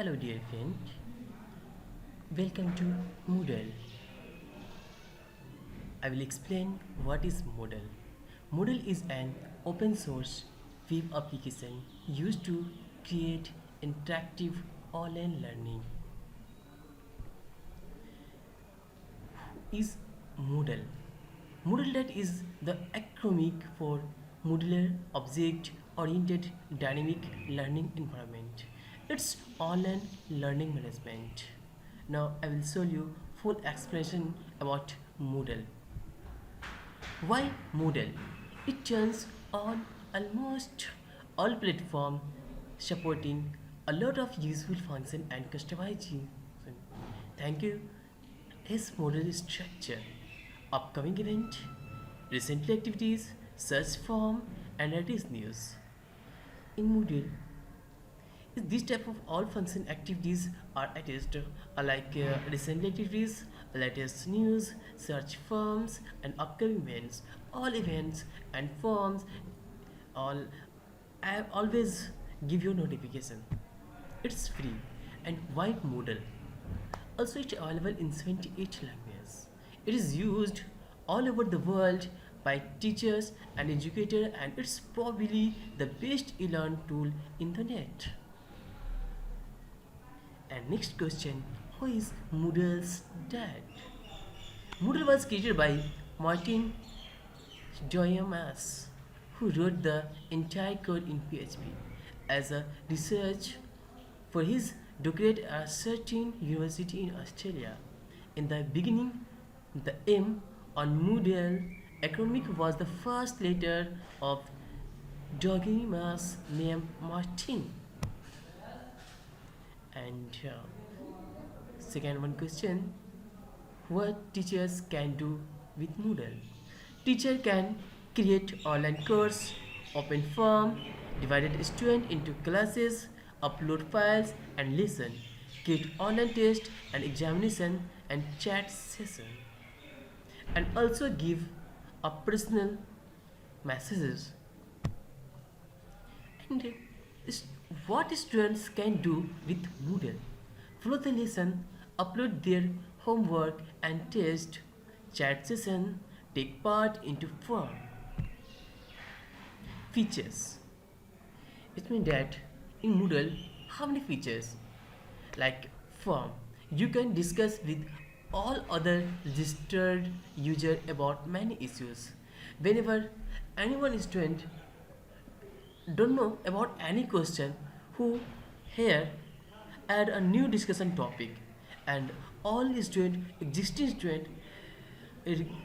Hello dear friend, welcome to Moodle. I will explain what is Moodle. Moodle is an open source web application used to create interactive online learning. Is Moodle. Moodle that is the acronym for Modular Object Oriented Dynamic Learning Environment. It's online learning management. Now I will show you full explanation about Moodle. Why Moodle? It turns on almost all platforms supporting a lot of useful function and customization. Thank you. His Moodle structure, upcoming event, recently activities, search form, and latest news. In Moodle, these type of all function activities are attached recent activities, latest news, search forms, and upcoming events. All events and forms all I always give you notification. It's free and white Moodle. Also, it's available in 78 languages. It is used all over the world by teachers and educators, and it's probably the best e-learn tool in the net. And next question, who is Moodle's dad? Moodle was created by Martin Doyemas, who wrote the entire code in PHP as a research for his doctorate at certain university in Australia. In the beginning, the M on Moodle acronym was the first letter of Doyemas' name Martin. And second one question, what teachers can do with Moodle? Teacher can create online course, open form, divided student into classes, upload files and listen, create online test and examination and chat session, and also give a personal messages. And what students can do with Moodle? Follow the lesson, upload their homework and test, chat session, take part into form. Features. It means that in Moodle, how many features? Like form, you can discuss with all other registered user about many issues. Whenever anyone student don't know about any question, who here add a new discussion topic, and all student existing student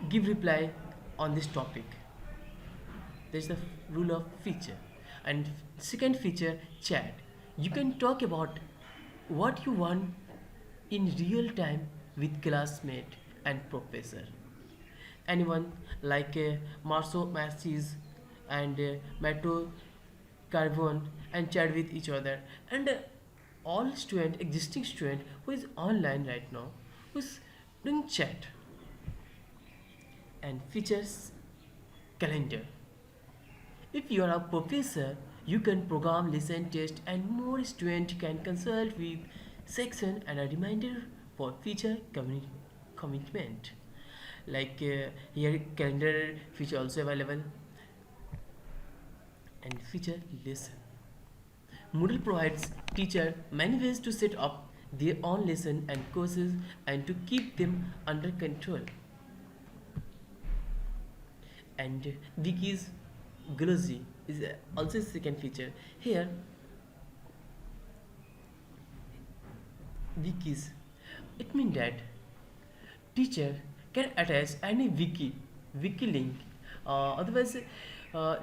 give reply on this topic. There's the rule of feature. And second feature, chat. You can talk about what you want in real time with classmate and professor. Anyone like Marceau Massis and Mato Carbon and chat with each other. And all student, existing student who is online right now, who is doing chat. And features calendar. If you are a professor, you can program lesson test and more student can consult with section and a reminder for future commitment. Here calendar feature also available, and feature lesson. Moodle provides teacher many ways to set up their own lesson and courses and to keep them under control. And wikis glossy is also a second feature. Here wikis, it means that teacher can attach any wiki link, otherwise uh,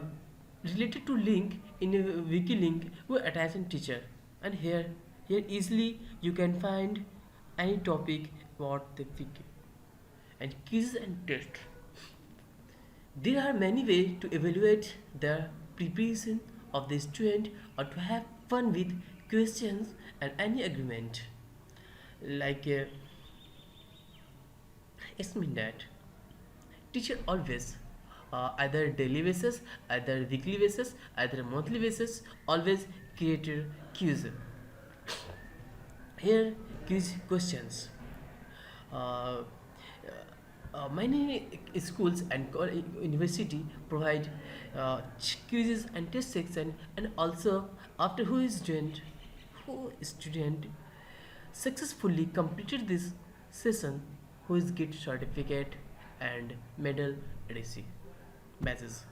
related to link in a wiki link we attach in teacher. And here easily you can find any topic about the wiki. And quiz and test, there are many ways to evaluate the preparation of the student or to have fun with questions and any agreement. Like it's mean that teacher always either daily basis, either weekly basis, either monthly basis, always create a quiz. Here, quiz questions. Uh, Many schools and university provide quizzes and test section, and also after who student successfully completed this session, who is get certificate and medal receive badges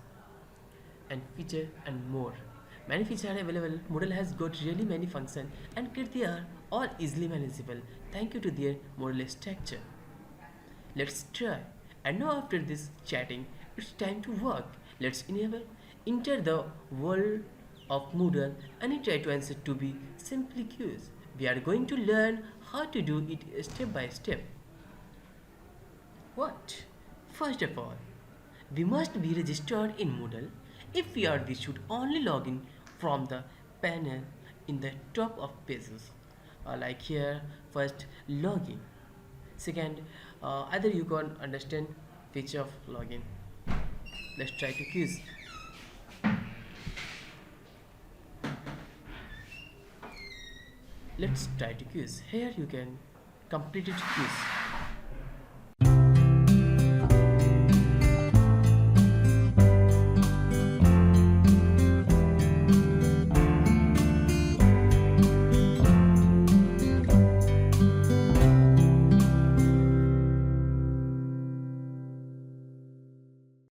and feature and more. Many features are available. Moodle has got really many functions and they are all easily manageable thank you to their Moodle structure. Let's try. And now after this chatting, it's time to work. Let's enter the world of Moodle and try to answer to be simply curious. We are going to learn how to do it step by step. What? First of all, we must be registered in Moodle. If we are, we should only log in from the panel in the top of pages. Like here, first login. Second, either you can understand feature of login. Let's try to quiz. Let's try to quiz. Here you can complete it quiz.